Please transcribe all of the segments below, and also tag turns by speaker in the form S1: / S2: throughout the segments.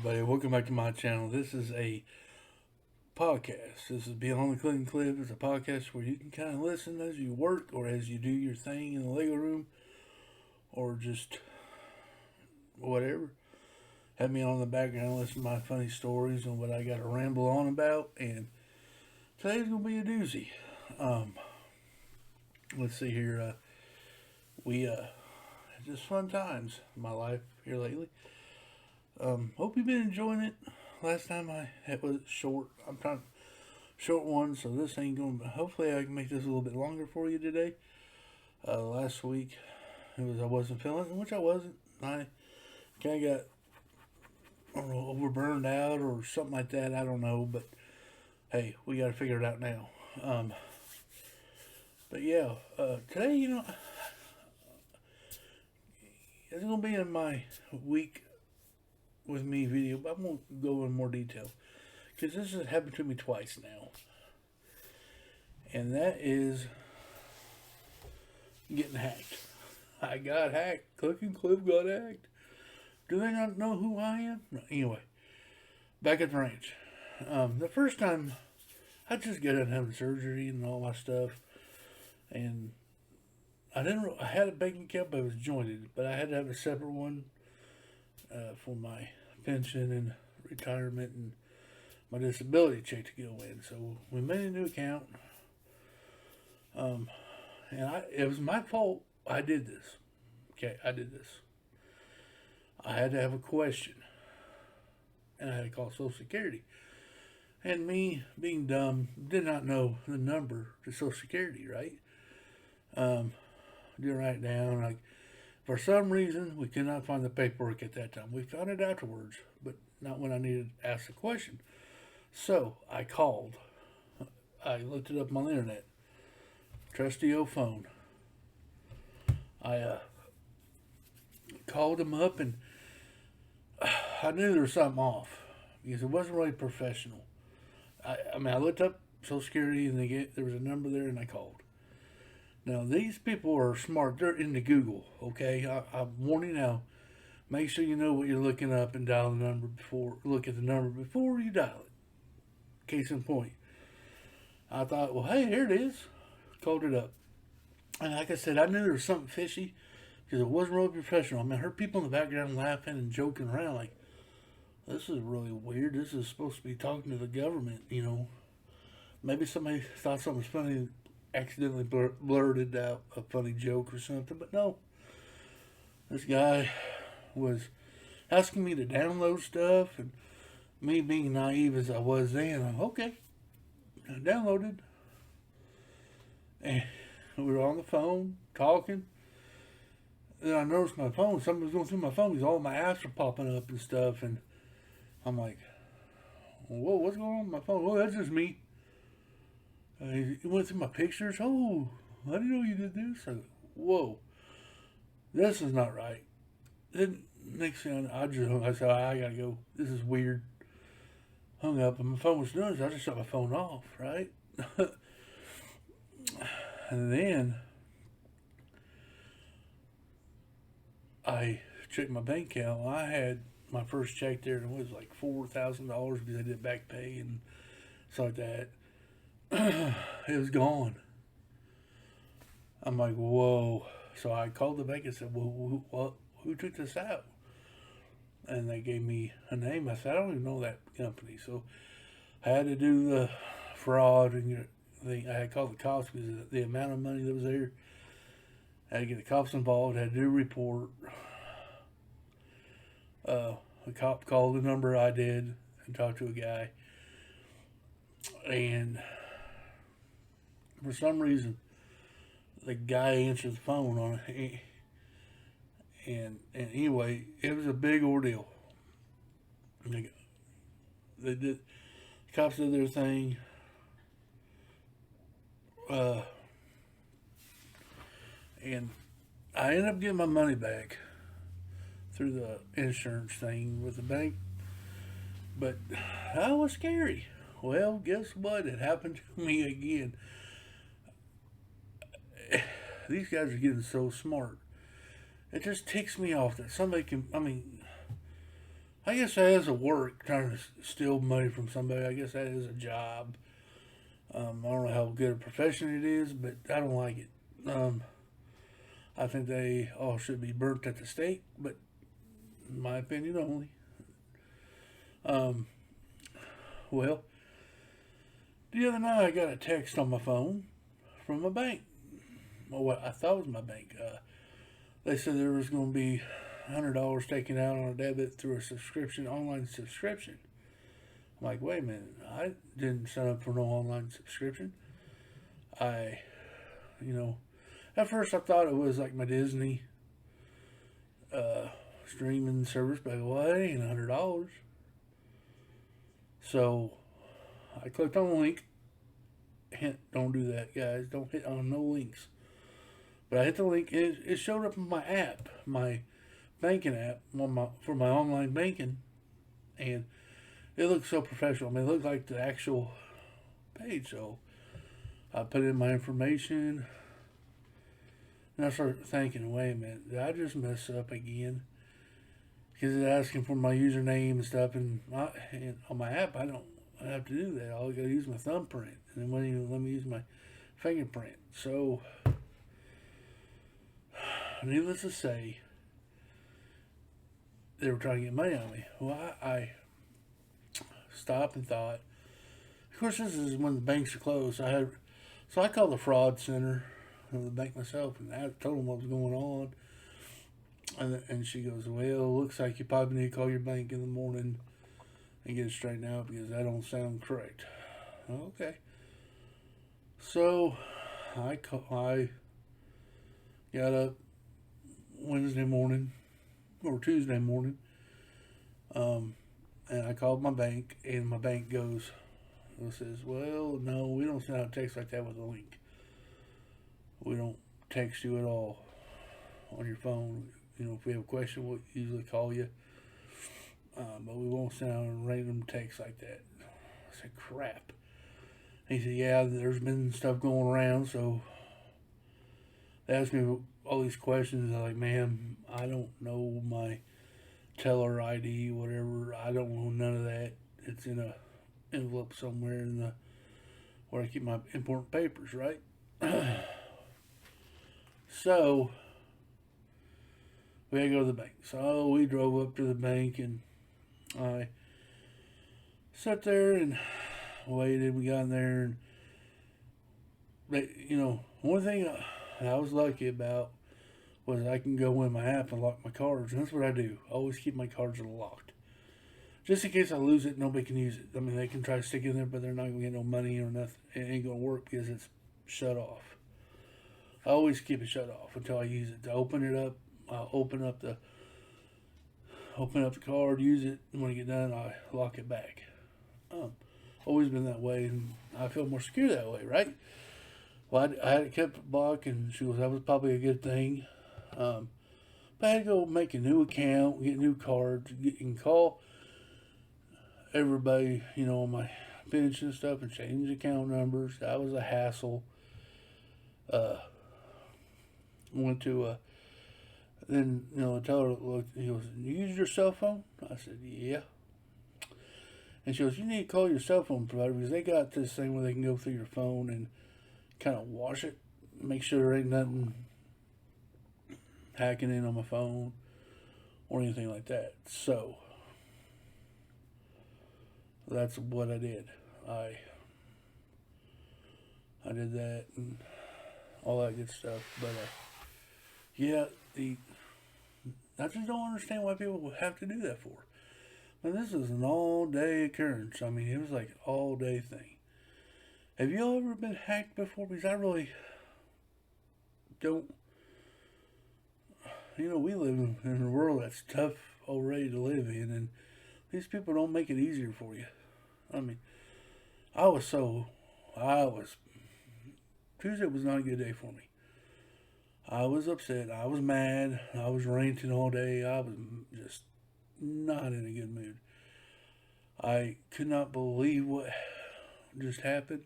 S1: everybody? Welcome back to my channel. This is a podcast. This is Beyond the Clicking Clip. It's a podcast where you can kind of listen as you work or as you do your thing in the Lego room or just whatever. Have me on in the background, listen to my funny stories and what I got to ramble on about. And today's going to be a doozy. Um, let's see here. We just fun times in my life here lately. Hope you've been enjoying it. Last time I had was short. I'm trying short one, so this ain't going. Hopefully, I can make this a little bit longer for you today. Last week, it was I wasn't feeling it, which I wasn't. I kind of got I don't know overburned out or something like that. I don't know, but hey, we got to figure it out now. Um, but yeah, today it's gonna be in my week with me video, but I won't go in more detail because this has happened to me twice now, and that is getting hacked. I got hacked. Clicking Clip got hacked. Do they not know who I am? No, anyway, back at the ranch. The first time, I just got done having surgery and all my stuff, and I didn't. I had a bank account, but it was jointed. But I had to have a separate one for my pension and retirement and my disability check to go in. So we made a new account, and it was my fault. I did this. Okay, I did this. I had to have a question, and I had to call Social Security. And me, being dumb, did not know the number to Social Security, right? Didn't write it down. For some reason, we could not find the paperwork at that time. We found it afterwards, but not when I needed to ask the question. So I called. I looked it up on the internet. Trusty old phone. I called them up, and I knew there was something off because it wasn't really professional. I looked up Social Security, and there was a number there, and I called. Now, these people are smart. They're into Google, okay? I'm warning you now. Make sure you know what you're looking up and dial the number look at the number before you dial it. Case in point. I thought, well, hey, here it is. Called it up. And like I said, I knew there was something fishy because it wasn't really professional. I heard people in the background laughing and joking around like, this is really weird. This is supposed to be talking to the government. Maybe somebody thought something was funny, accidentally blurted out a funny joke or something, but no. This guy was asking me to download stuff, and me being naive as I was then, okay, I downloaded, and we were on the phone talking. Then I noticed my phone. Something was going through my phone because all my apps are popping up and stuff, and I'm like, whoa, what's going on with my phone? Oh, that's just me. He went through my pictures. Oh, I didn't know you did this. Whoa, this is not right. Then next thing I said, I gotta go. This is weird. Hung up, and my phone was doing this. I just shut my phone off, right? And then I checked my bank account. I had my first check there, and it was like $4,000 because I did back pay and stuff like that. It was gone. I'm like, whoa. So I called the bank and said, well, who took this out? And they gave me a name. I said, I don't even know that company. So I had to do the fraud and thing. I had to call the cops because of the amount of money that was there. I had to get the cops involved. I had to do a report. The cop called the number I did and talked to a guy. And for some reason, the guy answered the phone on it. And anyway, it was a big ordeal. They did, the cops did their thing. And I ended up getting my money back through the insurance thing with the bank. But that was scary. Well, guess what? It happened to me again. These guys are getting so smart. It just ticks me off that somebody can. I guess that is a work trying to steal money from somebody. I guess that is a job. I don't know how good a profession it is, but I don't like it. I think they all should be burnt at the stake, but in my opinion only. Um, well, the other night I got a text on my phone from a bank. Well, what I thought was my bank. They said there was going to be $100 taken out on a debit through a subscription, online subscription. I'm like, wait a minute, I didn't sign up for no online subscription. I, you know, at first I thought it was like my Disney uh, streaming service, but well, it ain't $100. So I clicked on the link. Hint, don't do that, guys. Don't hit on no links. But I hit the link, and it showed up in my app, my banking app, for my online banking, and it looked so professional. I mean, it looked like the actual page. So I put in my information, and I started thinking, wait a minute, did I just mess up again? Because it's asking for my username and stuff, and on my app, I don't have to do that. All I got to use my thumbprint, and it won't even let me use my fingerprint. So, needless to say, they were trying to get money out of me. Well, I stopped and thought. Of course, this is when the banks are closed. So I called the fraud center of the bank myself, and I told them what was going on. And she goes, well, looks like you probably need to call your bank in the morning and get it straightened out because that don't sound correct. Okay. So I got up Wednesday morning or Tuesday morning, and I called my bank, and my bank says, well, no, we don't send out text like that with a link. We don't text you at all on your phone. You know, if we have a question, we'll usually call you. But we won't send out a random text like that. I said, crap. He said, yeah, there's been stuff going around, so they asked me all these questions. I'm like, man, I don't know my teller ID, whatever. I don't know none of that. It's in a envelope somewhere where I keep my important papers, right? So we had to go to the bank. So we drove up to the bank, and I sat there and waited. We got in there, and one thing I was lucky about was I can go in my app and lock my cards, and that's what I do. I always keep my cards locked, just in case I lose it. Nobody can use it. I mean, they can try to stick it in there, but they're not gonna get no money or nothing. It ain't gonna work because it's shut off. I always keep it shut off until I use it. To open it up, I'll open up the card, use it, and when I get done, I lock it back. Always been that way, and I feel more secure that way, right? Well, I had it kept blocked, and she goes, that was probably a good thing. But I had to go make a new account, get new cards, and call everybody, on my bench and stuff, and change account numbers. That was a hassle. Went to then the teller looked. He goes, "You use your cell phone?" I said, "Yeah." And she goes, "You need to call your cell phone provider because they got this thing where they can go through your phone and kind of wash it, make sure there ain't nothing hacking in on my phone or anything like that." So that's what I did. I did that and all that good stuff, but yeah, I just don't understand why people would have to do that for. And this is an all-day occurrence. I mean, it was like an all-day thing. Have you all ever been hacked before? Because I really don't. We live in a world that's tough already to live in, and these people don't make it easier for you. I mean, Tuesday was not a good day for me. I was upset. I was mad. I was ranting all day. I was just not in a good mood. I could not believe what just happened.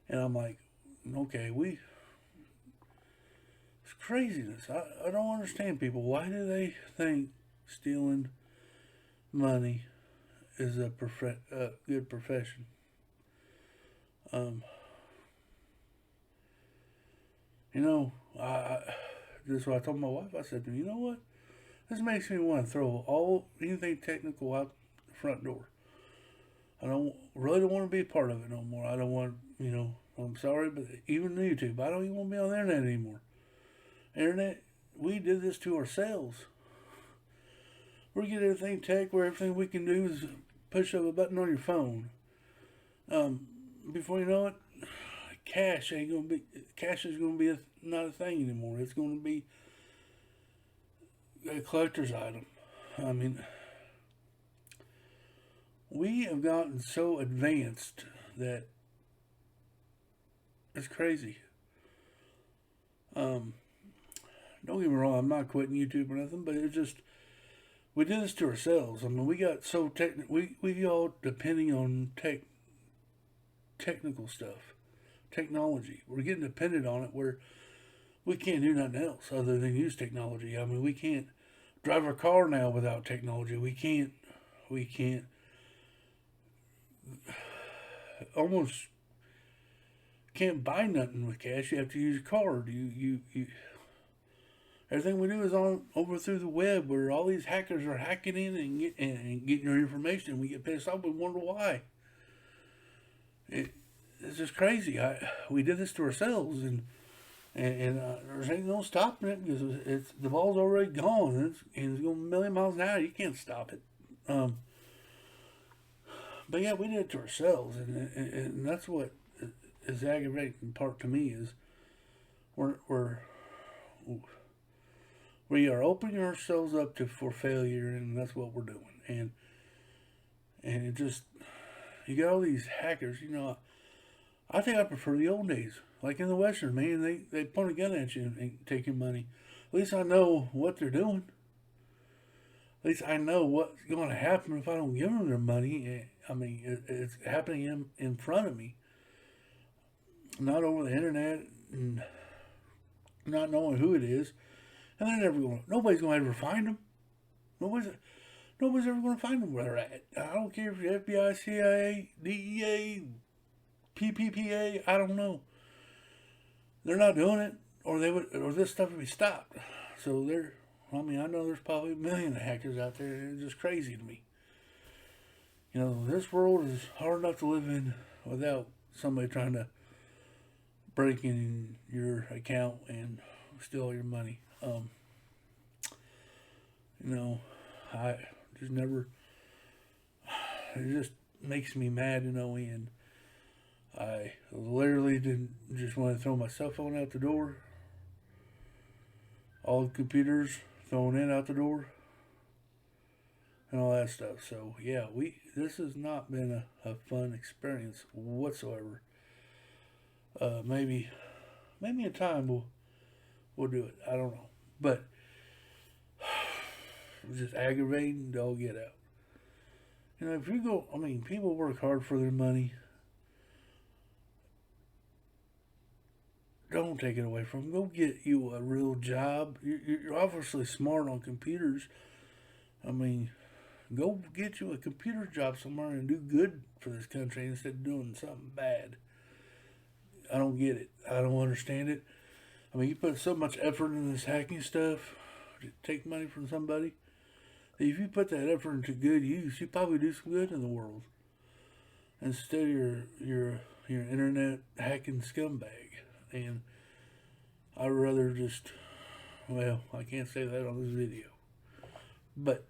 S1: And I'm like, okay, it's craziness. I don't understand people. Why do they think stealing money is a good profession. Um, you know, this is what I told my wife. I said, you know what? This makes me want to throw anything technical out the front door. I really don't want to be a part of it no more. I don't want, I'm sorry, but even YouTube, I don't even want to be on the internet anymore. Internet, we did this to ourselves. We're getting everything tech where everything we can do is push of a button on your phone. Before you know it, cash is gonna be not a thing anymore. It's gonna be a collector's item. I mean, we have gotten so advanced that it's crazy. Don't get me wrong, I'm not quitting YouTube or nothing, but it's just we did this to ourselves. I mean, we got so we all depending on technical stuff, technology. We're getting dependent on it where we can't do nothing else other than use technology. I mean, we can't drive our car now without technology. We can't almost can't buy nothing with cash. You have to use a card. You everything we do is on over through the web, where all these hackers are hacking in and getting your information. And we get pissed off. We wonder why. It's just crazy. We did this to ourselves, and there's ain't no stopping it because the ball's already gone. It's going a million miles an hour. You can't stop it. But yeah, we did it to ourselves, and that's what is aggravating part to me is we are opening ourselves up for failure, and that's what we're doing. And it just, you got all these hackers. I think I prefer the old days, like in the Western. Man, they point a gun at you and take your money. At least I know what they're doing. At least I know what's going to happen if I don't give them their money. I mean, it's happening in front of me, not over the internet, and not knowing who it is. And they're nobody's going to ever find them. Nobody's ever going to find them where they're at. I don't care if you're FBI, CIA, DEA, PPPA, I don't know. They're not doing it, or this stuff would be stopped. So I know there's probably a million hackers out there, and it's just crazy to me. This world is hard enough to live in without somebody trying to break in your account and steal your money. I just never. It just makes me mad, and I literally didn't just want to throw my cell phone out the door. All the computers thrown in out the door, and all that stuff. So yeah, this has not been a fun experience whatsoever. Maybe in time we'll do it. I don't know, but it's just aggravating to all get out. If you go, people work hard for their money. Don't take it away from them. Go get you a real job. You're obviously smart on computers. Go get you a computer job somewhere and do good for this country instead of doing something bad. I don't get it. I don't understand it. You put so much effort in this hacking stuff to take money from somebody. If you put that effort into good use, you probably do some good in the world. Instead of your internet hacking scumbag. And I'd rather just, I can't say that on this video. But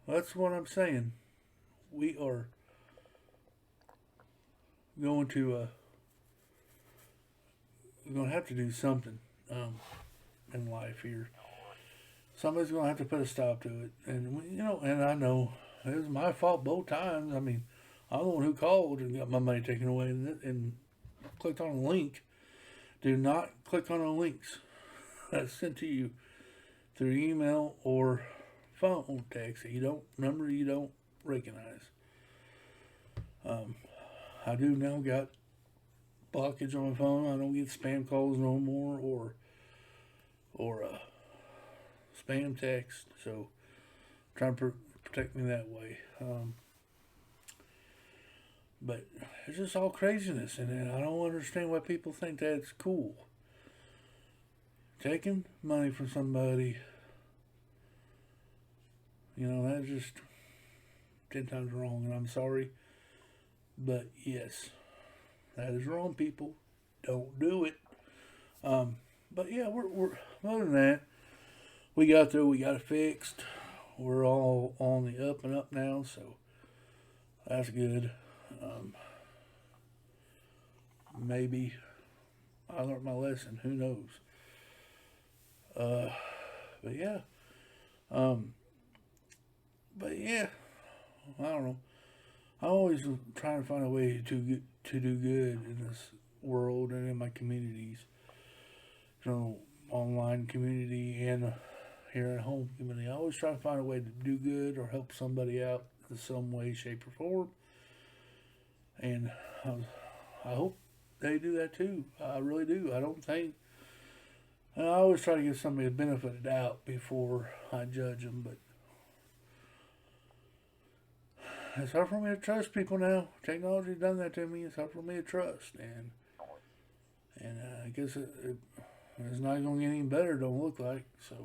S1: that's what I'm saying. We are going to we're going to have to do something in life here. Somebody's going to have to put a stop to it. And, and I know it was my fault both times. I'm the one who called and got my money taken away and clicked on a link. Do not click on the links that's sent to you through email or phone text that you don't recognize. I do now got blockage on my phone. I don't get spam calls no more or spam text. So trying to protect me that way. But it's just all craziness, and I don't understand why people think that's cool. Taking money from somebody, that's just 10 times wrong, and I'm sorry. But yes, that is wrong, people. Don't do it. But yeah, we're other than that, we got there, we got it fixed. We're all on the up and up now, so that's good. Um, Maybe I learned my lesson. Who knows? Uh, but yeah, um, but yeah, I don't know. I'm always trying to find a way to do good in this world and in my communities. Online community and here at home community. I always try to find a way to do good or help somebody out in some way, shape, or form. And I hope they do that too. I really do. I don't think. And I always try to give somebody the benefit of the doubt before I judge them, but it's hard for me to trust people now. Technology's done that to me. It's hard for me to trust, and I guess it's not going to get any better. Don't look like so.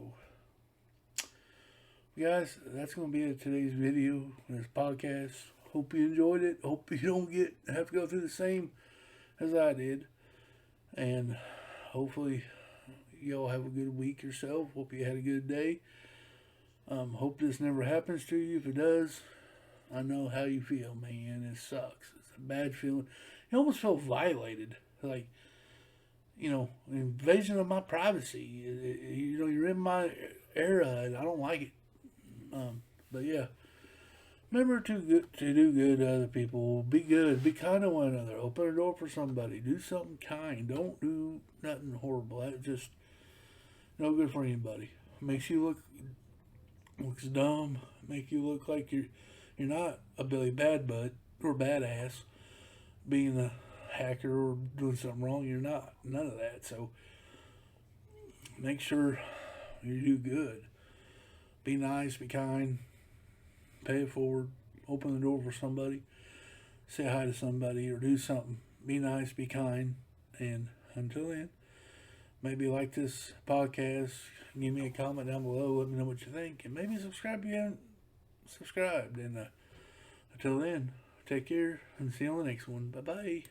S1: Guys, that's going to be it today's video, this podcast. Hope you enjoyed it. Hope you don't have to go through the same as I did, and hopefully y'all have a good week yourself. Hope you had a good day. Hope this never happens to you. If it does, I know how you feel, man. It sucks. It's a bad feeling. You almost feel violated, like invasion of my privacy. You're in my era, and I don't like it. But yeah, remember to do good to other people. Be good. Be kind to one another. Open a door for somebody. Do something kind. Don't do nothing horrible. That's just no good for anybody. Makes you looks dumb. Make you look like you're not a Billy Bad Butt or badass. Being a hacker or doing something wrong, you're not. None of that. So make sure you do good. Be nice, be kind, pay it forward, open the door for somebody, say hi to somebody, or do something. Be nice, be kind, and until then, maybe like this podcast, give me a comment down below, let me know what you think, and maybe subscribe if you haven't subscribed. And until then, take care, and see you on the next one. Bye-bye.